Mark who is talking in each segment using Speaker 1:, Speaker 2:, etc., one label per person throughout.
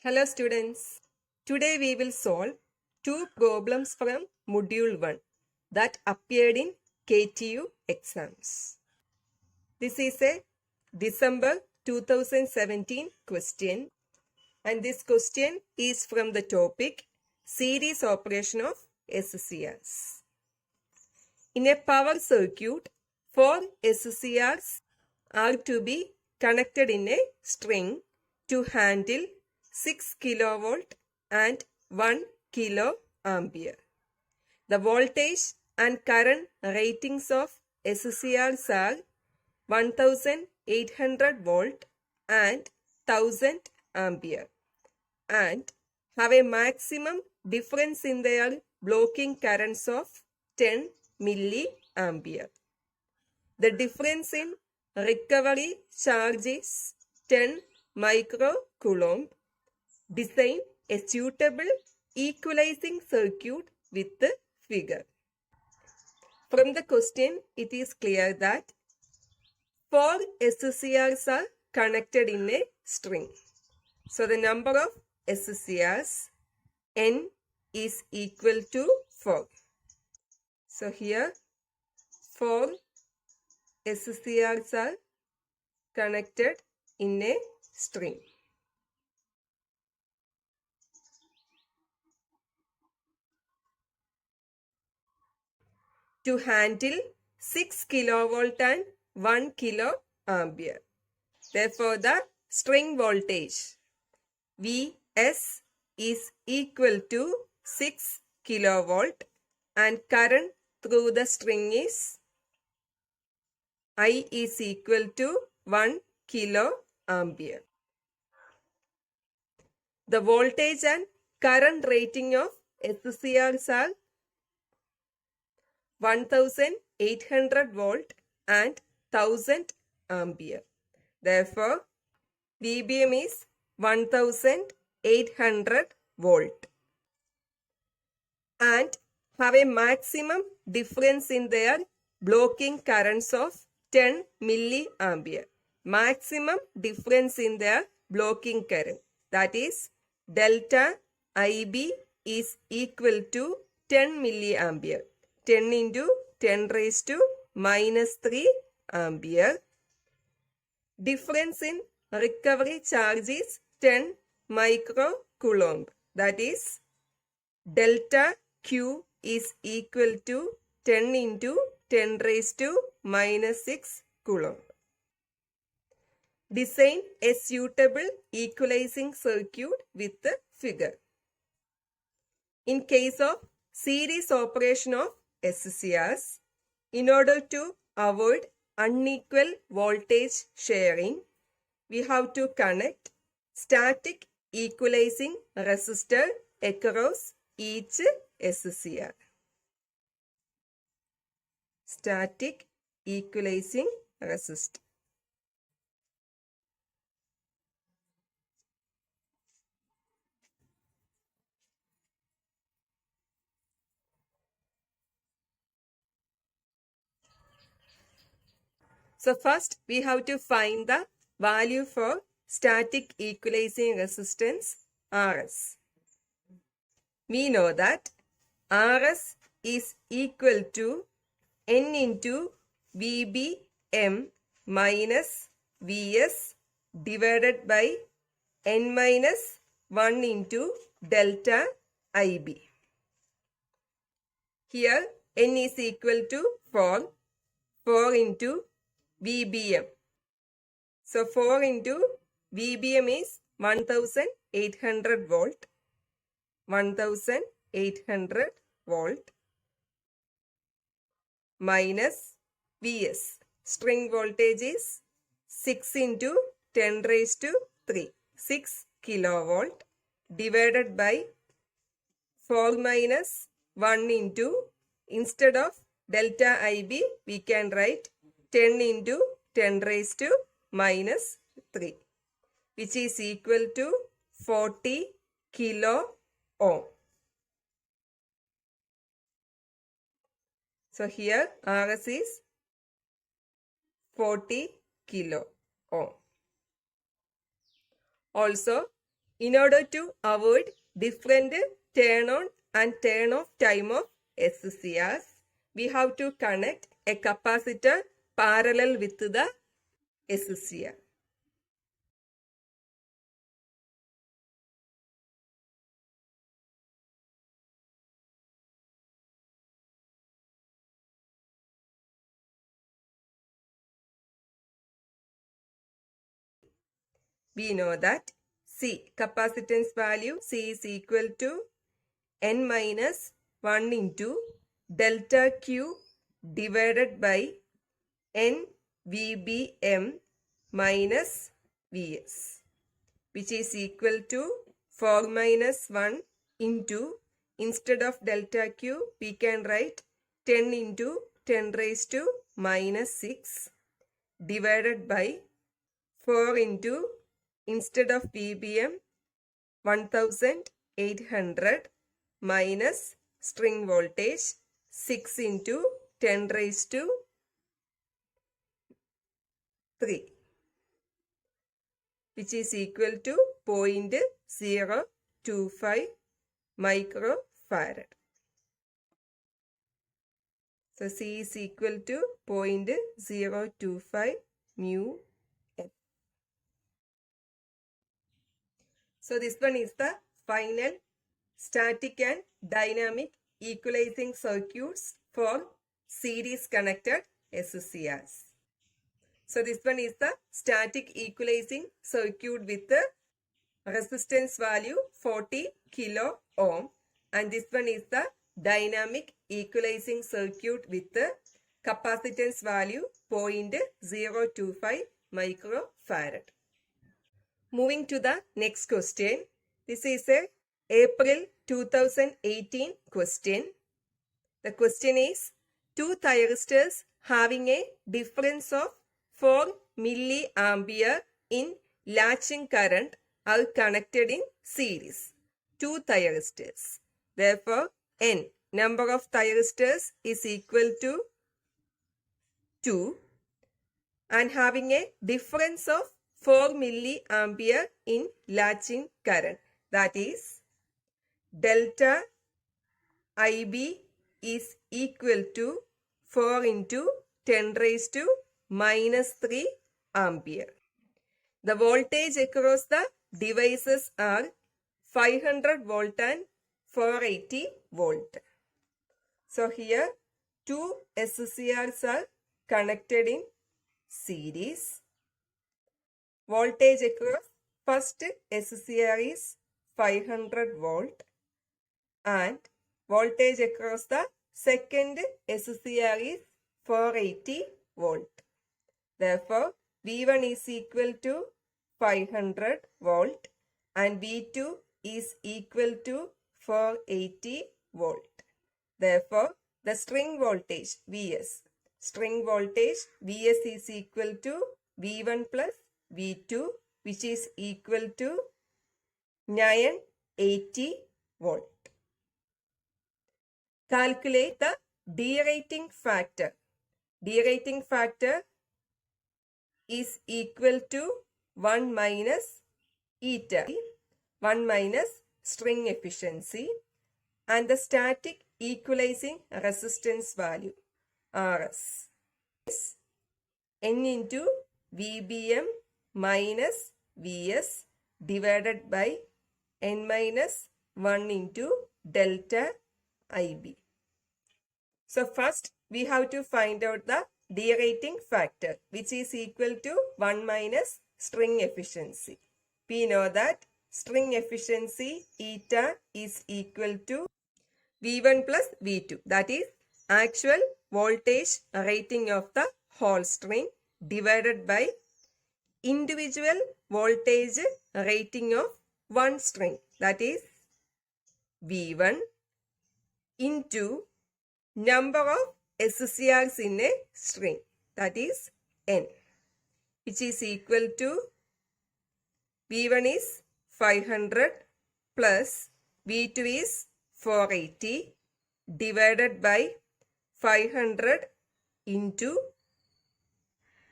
Speaker 1: Hello students. Today we will solve two problems from module 1 that appeared in KTU exams. This is a December 2017 question and this question is from the topic series operation of SCRs. In a power circuit, 4 SCRs are to be connected in a string to handle 6 kilovolt and 1 kiloampere. The voltage and current ratings of SCRs are 1800 volt and 1000 ampere and have a maximum difference in their blocking currents of 10 milliampere. The difference in recovery charge is 10 microcoulomb. Design a suitable equalizing circuit with the figure. From the question, it is clear that 4 SCRs are connected in a string. So the number of SCRs N is equal to 4. So here 4 SCRs are connected in a string. To handle 6 kilovolt and 1 kiloampere. Therefore, the string voltage Vs is equal to 6 kilovolt and current through the string is I is equal to 1 kiloampere. The voltage and current rating of SCRs are 1800 volt and 1000 ampere. Therefore, VBM is 1800 volt and have a maximum difference in their blocking currents of 10 milliampere. Maximum difference in their blocking current, that is delta IB is equal to 10 milliampere. 10 into 10 raised to minus 3 ampere. Difference in recovery charge is 10 microcoulomb. That is delta Q is equal to 10 into 10 raised to minus 6 coulomb. Design a suitable equalizing circuit with the figure. In case of series operation of SCRs, in order to avoid unequal voltage sharing, we have to connect static equalizing resistor across each SCR. Static equalizing resistor. So first we have to find the value for static equalizing resistance Rs. We know that Rs is equal to N into VBM minus Vs divided by N minus 1 into delta IB. Here N is equal to 4 into VBM. So 4 into VBM is 1800 volt. 1800 volt minus Vs. String voltage is 6 into 10 raised to 3. 6 kilovolt divided by 4 minus 1 into, instead of delta IB, we can write 10 into 10 raised to minus 3, which is equal to 40 kilo ohm. So here Rs is 40 kilo ohm. Also, In order to avoid different turn on and turn off time of SCRs, we have to connect a capacitor parallel with the SCR. We know that C, capacitance value C is equal to N minus 1 into delta Q divided by N VBM minus Vs, which is equal to 4 minus 1 into, instead of delta Q, we can write 10 into 10 raised to minus 6 divided by 4 into, instead of VBM, 1800 minus string voltage 6 into 10 raised to 3, which is equal to 0.025 microfarad. So C is equal to 0.025 mu F. So this one is the final static and dynamic equalizing circuits for series connected SCRs. So this one is the static equalizing circuit with the resistance value 40 kilo ohm, and this one is the dynamic equalizing circuit with the capacitance value 0.025 microfarad. Moving to the next question. This is a April 2018 question. The question is, two thyristors having a difference of 4 milliampere in latching current are connected in series. Two thyristors. Therefore, N, number of thyristors, is equal to 2 and having a difference of 4 milliampere in latching current. That is, delta IB is equal to 4 into 10 raised to minus 3 ampere. The voltage across the devices are 500 volt and 480 volt. So here two SCRs are connected in series. Voltage across first SCR is 500 volt and voltage across the second SCR is 480 volt. Therefore, V1 is equal to 500 volt and V2 is equal to 480 volt. Therefore, the string voltage Vs is equal to V1 plus V2, which is equal to 980 volt. Calculate the derating factor. Derating factor is equal to 1 minus eta, 1 minus string efficiency, and the static equalizing resistance value Rs is N into VBM minus Vs divided by N minus 1 into delta IB. So first we have to find out the derating factor, which is equal to 1 minus string efficiency. We know that string efficiency eta is equal to V1 plus V2, that is actual voltage rating of the whole string divided by individual voltage rating of one string, that is V1 into number of SCRs in a string, that is N, which is equal to V1 is 500 plus V2 is 480 divided by 500 into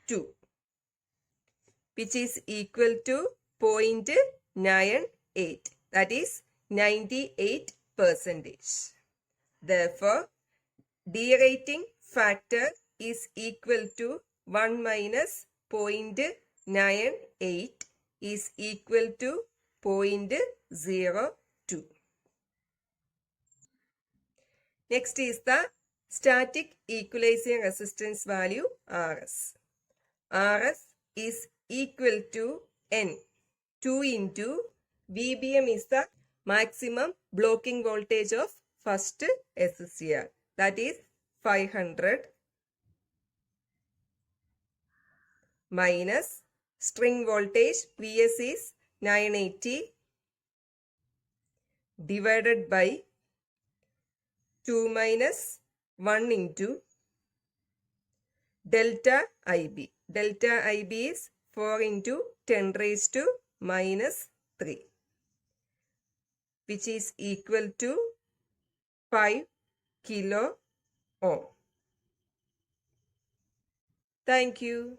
Speaker 1: 2, which is equal to 0.980. 8. That is 98%. Therefore, derating factor is equal to 1 minus 0.98 is equal to 0.02. Next is the static equalizing resistance value Rs. Rs is equal to N. 2 into VBM is the maximum blocking voltage of first SCR. That is 500 minus string voltage Vs is 980 divided by 2 minus 1 into delta IB. Delta IB is 4 into 10 raised to minus 3, which is equal to 5 kilo ohm. Thank you.